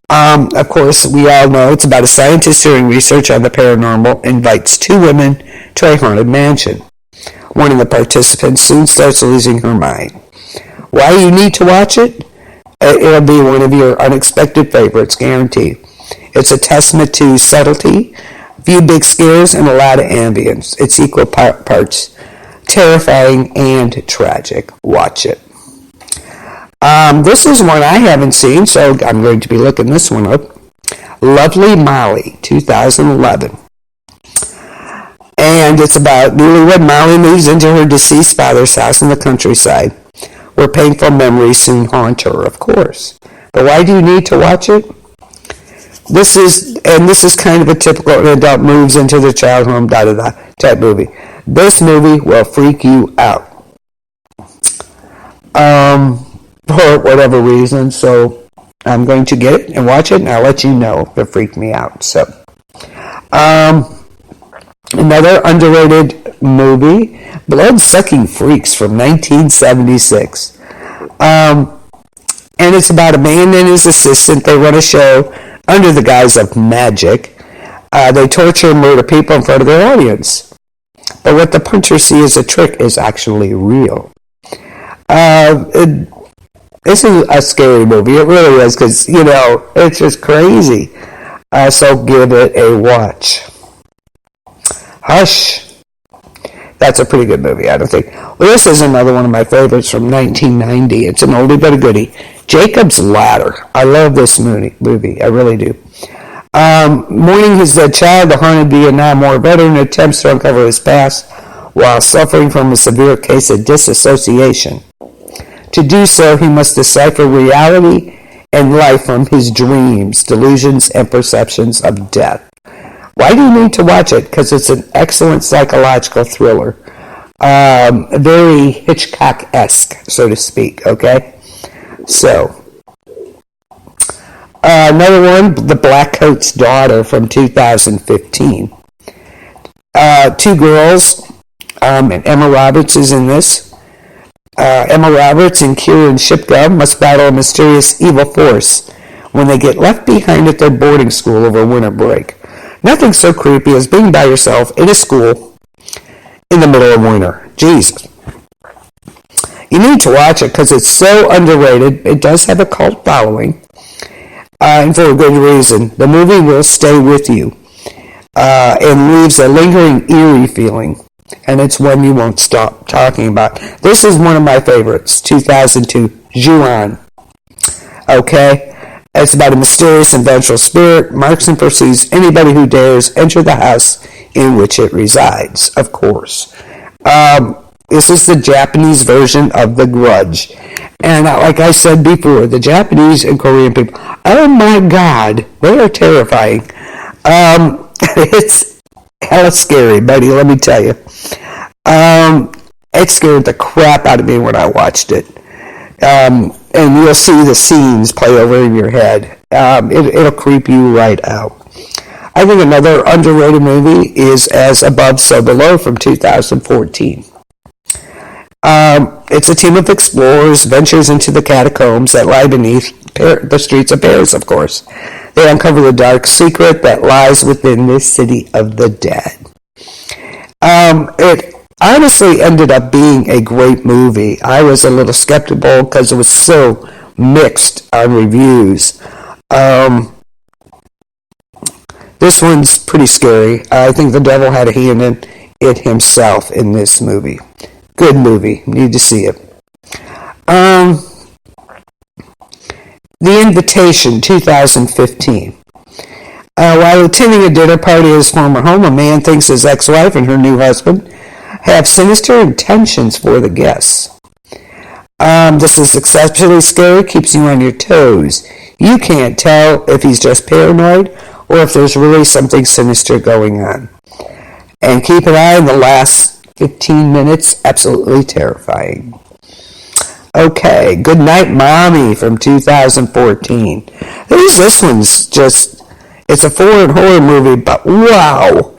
Of course, we all know it's about a scientist doing research on the paranormal, invites two women to a haunted mansion. One of the participants soon starts losing her mind. Why you need to watch it? It'll be one of your unexpected favorites, guaranteed. It's a testament to subtlety, few big scares, and a lot of ambience. It's equal parts terrifying and tragic. Watch it. This is one I haven't seen, so I'm going to be looking this one up. Lovely Molly, 2011. And it's about newlywed Molly moves into her deceased father's house in the countryside, where painful memories soon haunt her, of course. But why do you need to watch it? This is kind of a typical adult moves into the child home, type movie. This movie will freak you out. For whatever reason, so I'm going to get it and watch it, and I'll let you know if it freaked me out. So, another underrated movie, Blood-Sucking Freaks from 1976. And it's about a man and his assistant. They run a show under the guise of magic. They torture and murder people in front of their audience. But what the punchers see as a trick is actually real. This is a scary movie. It really is, because, it's just crazy. So give it a watch. Hush. That's a pretty good movie, I don't think. Well, this is another one of my favorites from 1990. It's an oldie but a goodie. Jacob's Ladder. I love this movie. I really do. Mourning his dead child, the haunted Vietnam War veteran attempts to uncover his past while suffering from a severe case of disassociation. To do so, he must decipher reality and life from his dreams, delusions, and perceptions of death. Why do you need to watch it? Because it's an excellent psychological thriller. Very Hitchcock-esque, so to speak, okay? So, another one, The Black Coat's Daughter from 2015. Two girls, and Emma Roberts is in this. Emma Roberts and Kieran Shipgum must battle a mysterious evil force when they get left behind at their boarding school over winter break. Nothing so creepy as being by yourself in a school in the middle of winter. Jesus. You need to watch it because it's so underrated. It does have a cult following, and for a good reason. The movie will stay with you and leaves a lingering eerie feeling. And it's one you won't stop talking about. This is one of my favorites, 2002, Ju-on. Okay? It's about a mysterious and vengeful spirit, marks and pursues anybody who dares enter the house in which it resides, of course. This is the Japanese version of The Grudge. And like I said before, the Japanese and Korean people, oh my God, they are terrifying. It's hella scary, buddy, let me tell you. It scared the crap out of me when I watched it. And you'll see the scenes play over in your head. It'll creep you right out. I think another underrated movie is As Above, So Below from 2014. It's a team of explorers ventures into the catacombs that lie beneath the streets of Paris, of course. They uncover the dark secret that lies within this city of the dead. It honestly ended up being a great movie. I was a little skeptical because it was so mixed on reviews. This one's pretty scary. I think the devil had a hand in it himself in this movie. Good movie. Need to see it. The Invitation, 2015. While attending a dinner party at his former home, a man thinks his ex-wife and her new husband have sinister intentions for the guests. This is exceptionally scary, keeps you on your toes. You can't tell if he's just paranoid or if there's really something sinister going on. And keep an eye on the last 15 minutes, absolutely terrifying. Okay, Good Night Mommy from 2014. This one's just, it's a foreign horror movie, but wow.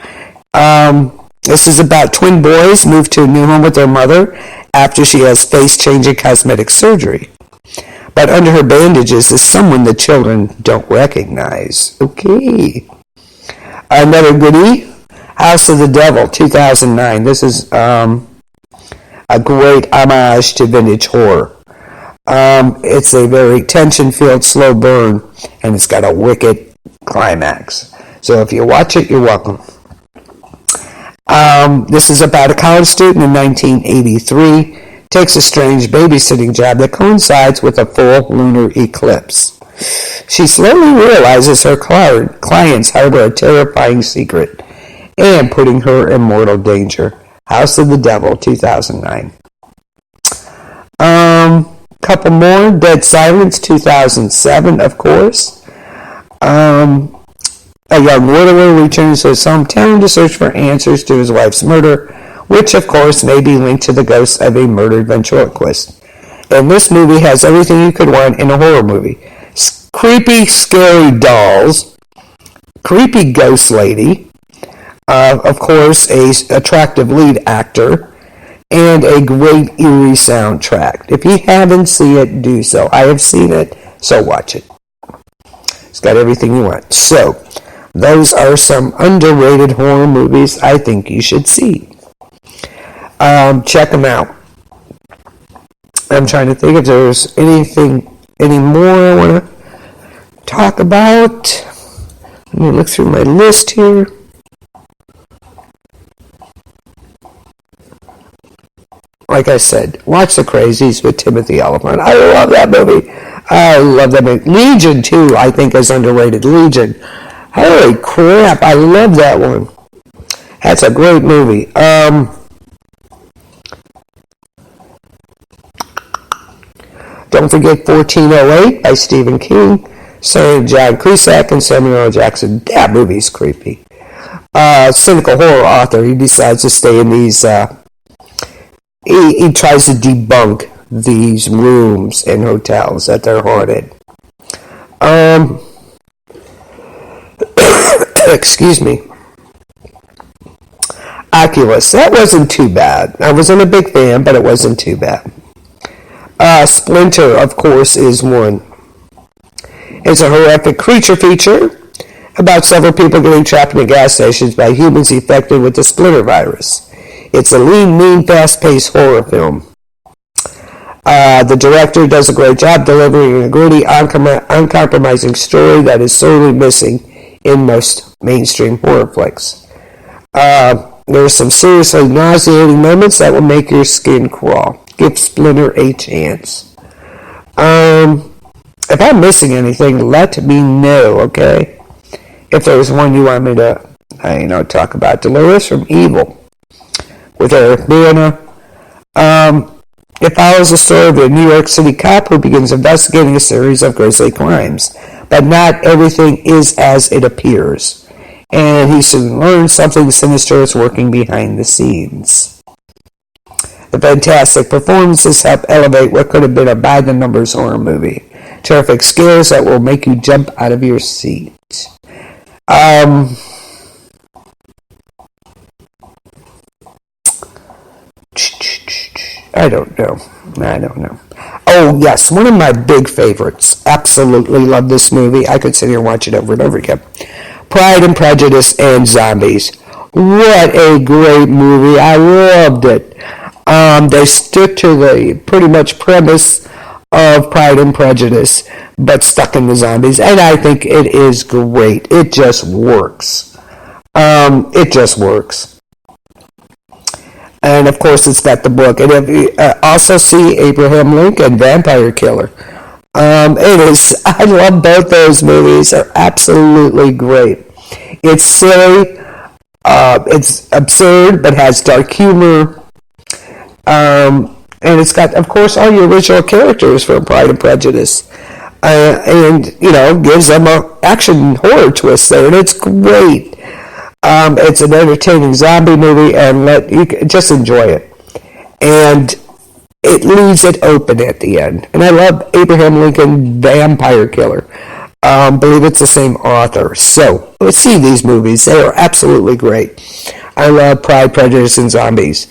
This is about twin boys moved to a new home with their mother after she has face-changing cosmetic surgery. But under her bandages is someone the children don't recognize. Okay. Another goodie, House of the Devil, 2009. This is a great homage to vintage horror. It's a very tension-filled, slow burn, and it's got a wicked climax. So if you watch it, you're welcome. This is about a college student in 1983 takes a strange babysitting job that coincides with a full lunar eclipse. She slowly realizes her clients harbor a terrifying secret and putting her in mortal danger. House of the Devil, 2009. Couple more. Dead Silence, 2007, of course. A young widower returns to his hometown to search for answers to his wife's murder, which, of course, may be linked to the ghost of a murdered ventriloquist. And this movie has everything you could want in a horror movie. Creepy, scary dolls, creepy ghost lady, of course, a attractive lead actor, and a great eerie soundtrack. If you haven't seen it, do so. I have seen it, so watch it. It's got everything you want. So, those are some underrated horror movies I think you should see. Check them out. I'm trying to think if there's any more I want to talk about. Let me look through my list here. Like I said, watch The Crazies with Timothy Olyphant. I love that movie. I love that movie. Legion, too, I think is underrated. Legion. Holy crap, I love that one. That's a great movie. Don't forget 1408 by Stephen King, starring John Cusack and Samuel L. Jackson. That movie's creepy. Cynical horror author, he decides to stay in these... He tries to debunk these rooms in hotels that they're haunted. Excuse me. Oculus. That wasn't too bad. I wasn't a big fan, but it wasn't too bad. Splinter, of course, is one. It's a horrific creature feature about several people getting trapped in gas stations by humans infected with the Splinter virus. It's a lean, mean, fast-paced horror film. The director does a great job delivering a gritty, uncompromising story that is sorely missing in most mainstream horror flicks. There are some seriously nauseating moments that will make your skin crawl. Give Splinter a chance. If I'm missing anything, let me know, okay? If there's one you want me to, talk about. Dolores from Evil with Eric Bana. It follows the story of a New York City cop who begins investigating a series of grisly crimes. But not everything is as it appears. And he soon learns something sinister is working behind the scenes. The fantastic performances help elevate what could have been a by-the-numbers horror movie. Terrific scares that will make you jump out of your seat. I don't know. Oh, yes, one of my big favorites. Absolutely love this movie. I could sit here and watch it over and over again. Pride and Prejudice and Zombies. What a great movie. I loved it. They stick to the pretty much premise of Pride and Prejudice, but stuck in the zombies. And I think it is great. It just works. And, of course, it's got the book. And if you also see Abraham Lincoln, Vampire Killer. I love both those movies. They're absolutely great. It's silly. It's absurd, but has dark humor. And it's got, of course, all your original characters from Pride and Prejudice. And, gives them an action horror twist there. And it's great. It's an entertaining zombie movie, and you can just enjoy it. And it leaves it open at the end. And I love Abraham Lincoln, Vampire Killer. Believe it's the same author. So, let's see these movies. They are absolutely great. I love Pride, Prejudice, and Zombies.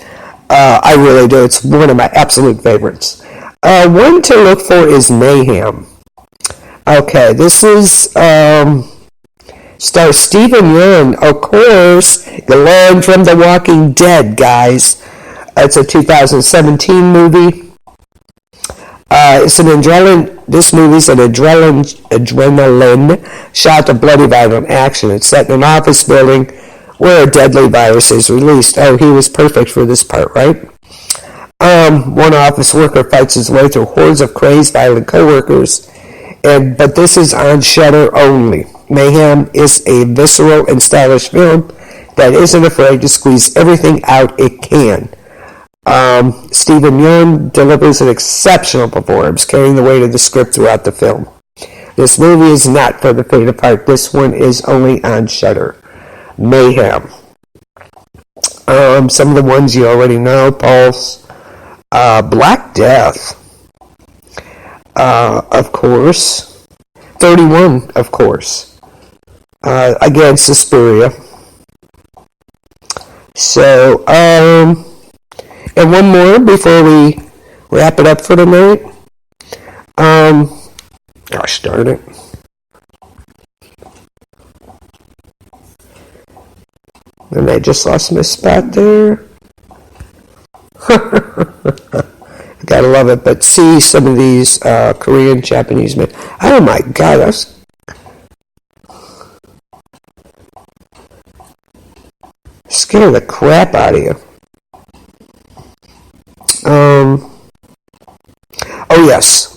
I really do. It's one of my absolute favorites. One to look for is Mayhem. Okay, this is... stars Stephen Yeun, of course, the Learn from The Walking Dead, guys. It's a 2017 movie. It's an adrenaline. This movie's an adrenaline shot of bloody violent action. It's set in an office building where a deadly virus is released. Oh, he was perfect for this part, right? One office worker fights his way through hordes of crazed, violent coworkers, but this is on Shudder only. Mayhem is a visceral and stylish film that isn't afraid to squeeze everything out it can. Stephen Yeun delivers an exceptional performance, carrying the weight of the script throughout the film. This movie is not for the faint of heart. This one is only on Shudder. Mayhem. Some of the ones you already know: Pulse, Black Death, of course, 31, of course, again, Suspiria. So, and one more before we wrap it up for tonight. Gosh darn it. And I just lost my spot there. Gotta love it. But see some of these Korean, Japanese men. Oh my God, that's scare the crap out of you. Oh yes.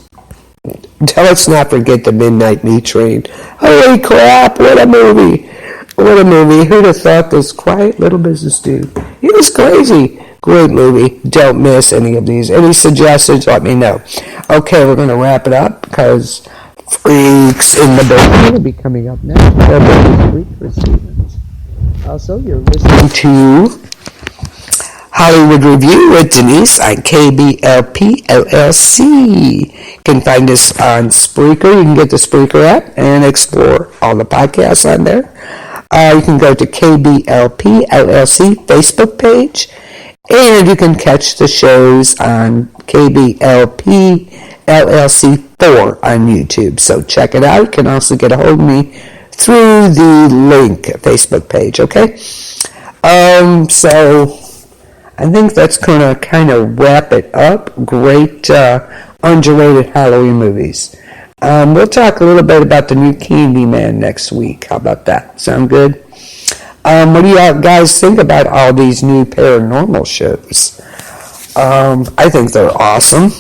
Let's not forget the Midnight Meat Train. Holy crap! What a movie! What a movie. Who'd have thought this quiet little business dude? He was crazy. Great movie. Don't miss any of these. Any suggestions, let me know. Okay, we're going to wrap it up because Freaks in the Building will be coming up next. Freak for Stevens. Also, you're listening to Hollywood Review with Denise on KBLP LLC. You can find us on Spreaker. You can get the Spreaker app and explore all the podcasts on there. You can go to KBLP LLC Facebook page, and you can catch the shows on KBLP LLC 4 on YouTube. So check it out. You can also get a hold of me through the link Facebook page. Okay. So I think that's going to kind of wrap it up. Great underrated Halloween movies. We'll talk a little bit about the new Candyman next week. How about that? Sound good? What do you guys think about all these new paranormal shows? I think they're awesome.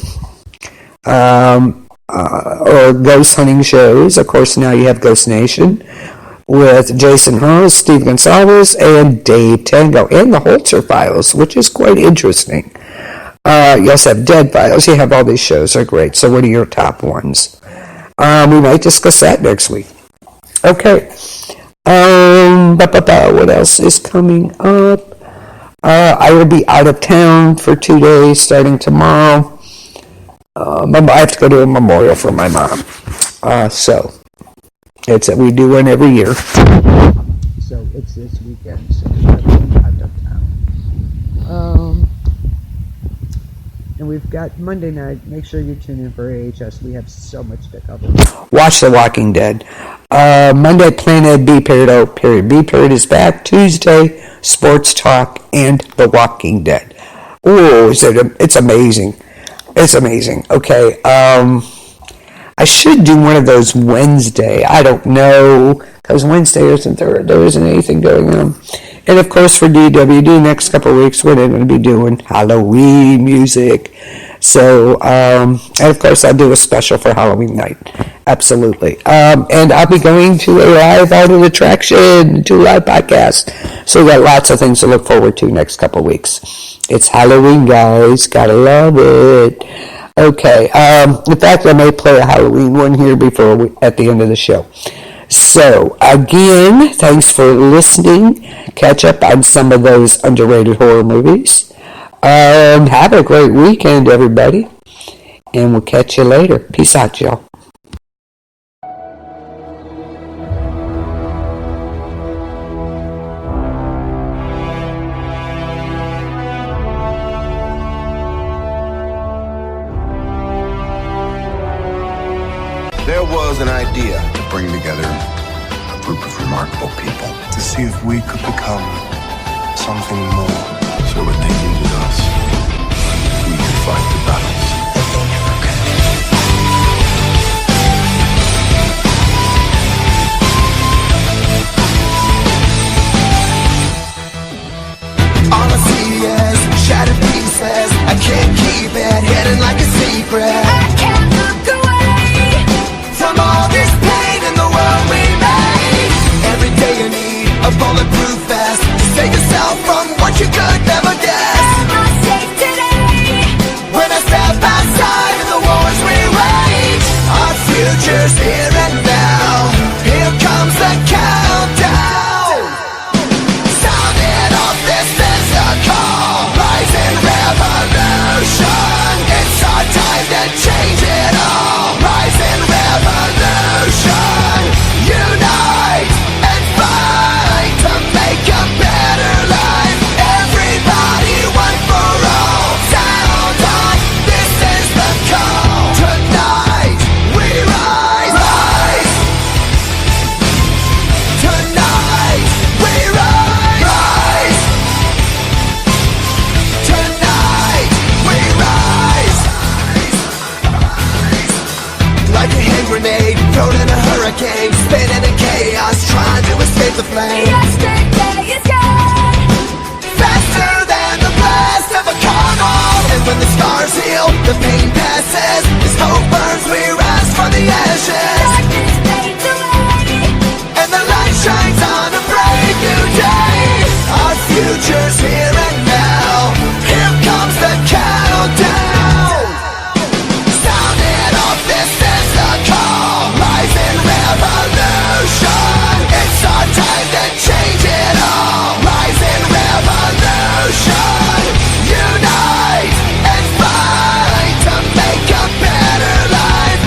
Or ghost hunting shows. Of course, now you have Ghost Nation with Jason Hall, Steve Gonsalves, and Dave Tango, and the Holzer Files, which is quite interesting. You also have Dead Files. You have all these shows. They're great. So what are your top ones? We might discuss that next week. Okay. What else is coming up? I will be out of town for 2 days starting tomorrow. I have to go to a memorial for my mom. So we do one every year. So it's this weekend. So I'm out of town. And we've got Monday night. Make sure you tune in for AHS. We have so much to cover. Watch The Walking Dead. Monday, Planet B period. O period. B period is back. Tuesday, Sports Talk and The Walking Dead. Oh, it's amazing. It's amazing. Okay. I should do one of those Wednesday. I don't know, because Wednesday there isn't anything going on. And of course for DWD next couple of weeks we're going to be doing Halloween music. So and of course I'll do a special for Halloween night. Absolutely. And I'll be going to a live outed attraction, to a live podcast. So we got lots of things to look forward to next couple of weeks. It's Halloween, guys. Gotta love it. Okay. In fact, I may play a Halloween one here at the end of the show. So, again, thanks for listening. Catch up on some of those underrated horror movies. Have a great weekend, everybody. And we'll catch you later. Peace out, y'all. There was an idea to bring together a group of remarkable people. To see if we could become something more. So when they needed us, we could fight the battles that they never could. future's here and now. Here comes the countdown. Sounding off this is a call. Rising revolution. It's our time to change it all. Rising revolution. Unite and fight to make a better life. Everybody, one for all. Sound off, this is the call. Tonight we rise, rise. Tonight we rise, rise. Tonight we rise. Like a hand grenade thrown in a hurricane, spinning in chaos, trying to escape the flame. Yesterday is gone. Faster than the blast of a carnal. And when the scars heal, the pain passes. As hope burns, we rise from the ashes. Darkness fades away. And the light shines on a brave new day. Our future's here and now. Here comes the countdown. Sounding off, this is the call. Rising revolution. It's our time to change it all. Rising revolution. Unite and fight to make a better life.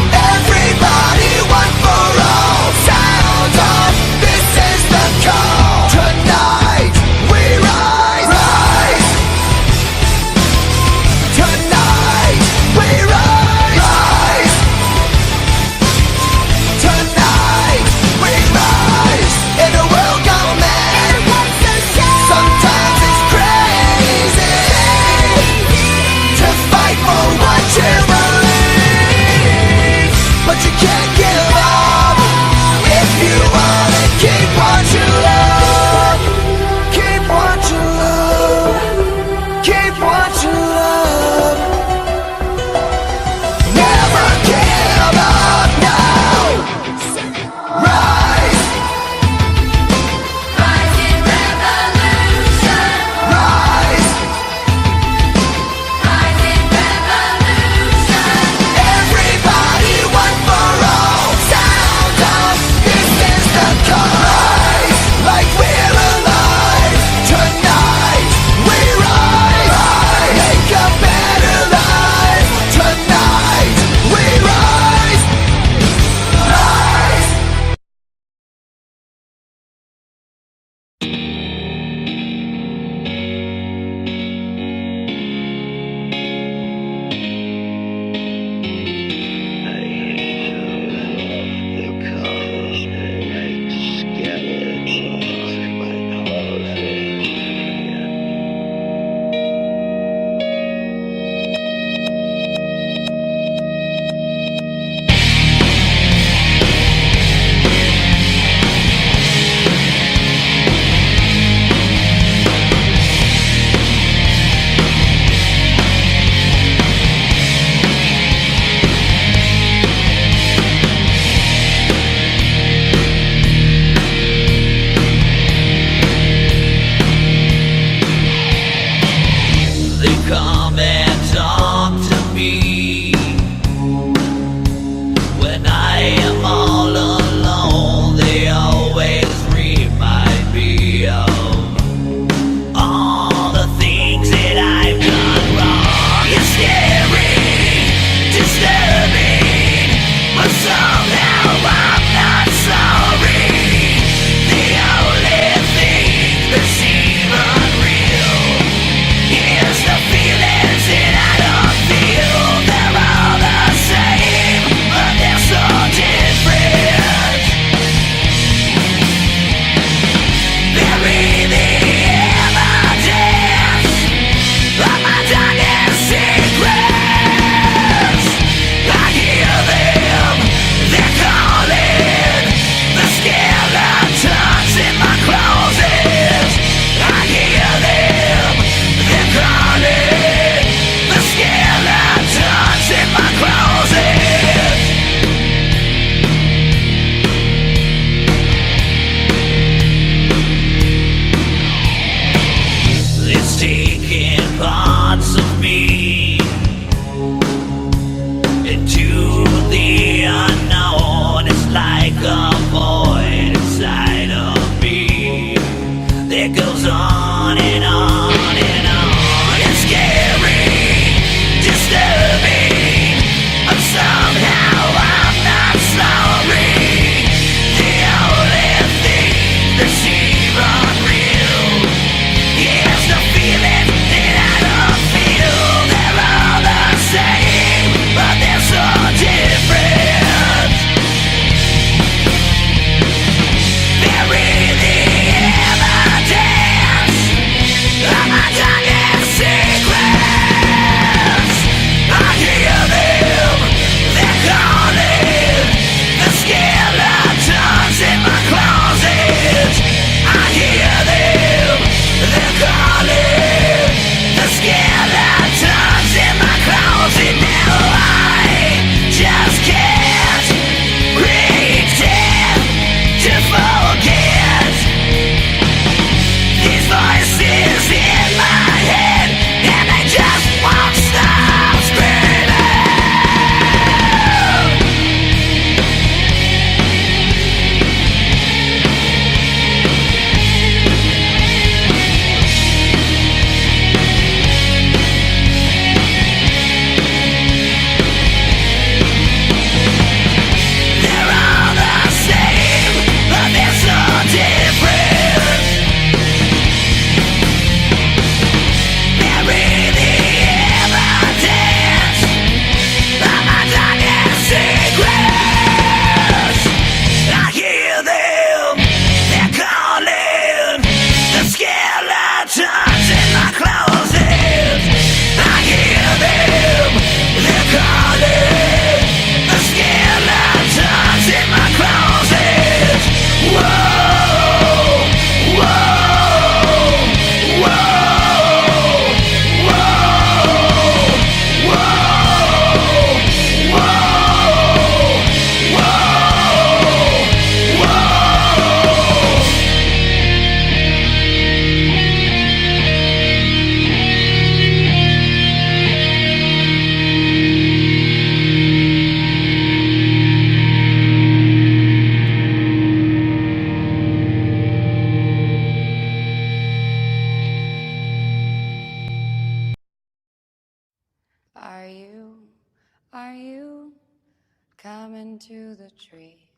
the tree.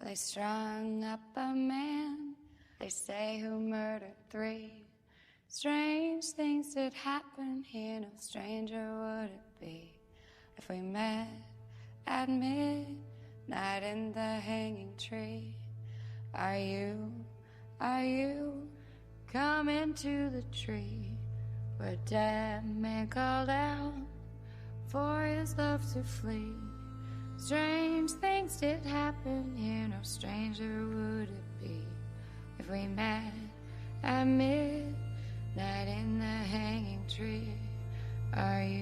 They strung up a man, they say, who murdered 3. Strange things did happen here, no stranger would it be if we met at midnight in the hanging tree. Are you coming to the tree where a dead man called out for his love to flee? Strange things did happen here, no stranger would it be if we met at midnight in the hanging tree. Are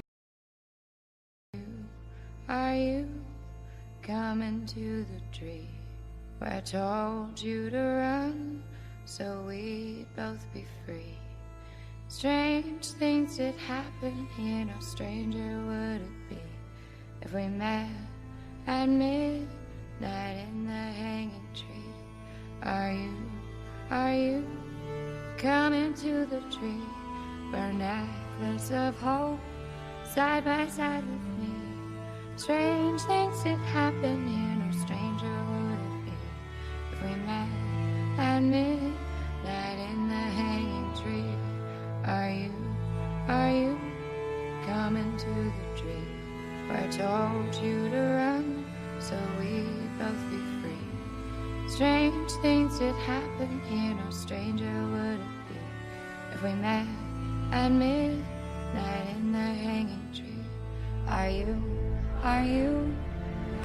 you coming to the tree where I told you to run so we'd both be free? Strange things did happen here, no stranger would it be if we met at midnight in the hanging tree. Are you coming to the tree where a necklace of hope side by side with me? Strange things did happen here, no stranger would it be if we met at midnight in the hanging tree. Are you coming to the tree where I told you to run so we'd both be free? Strange things did happen here, no stranger would it be if we met at midnight in the hanging tree. Are you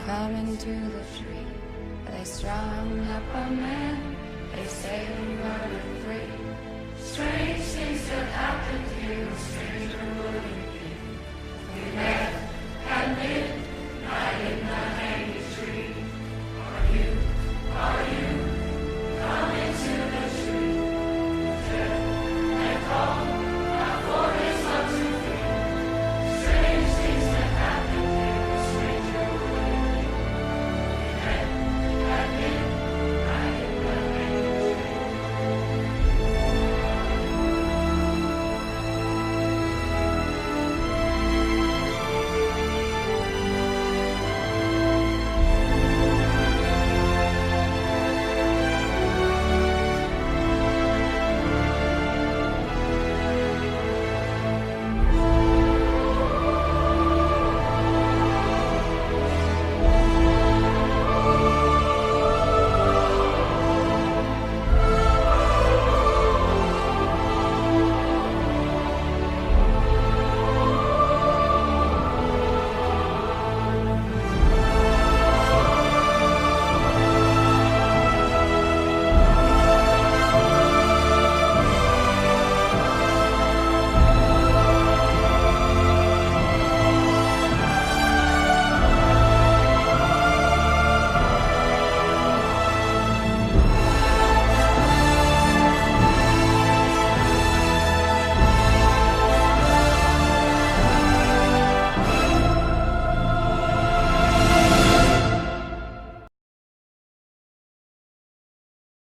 coming to the tree where they strung up a man, they say who murdered 3? Strange things that happened here, no stranger would it be if we met at midnight in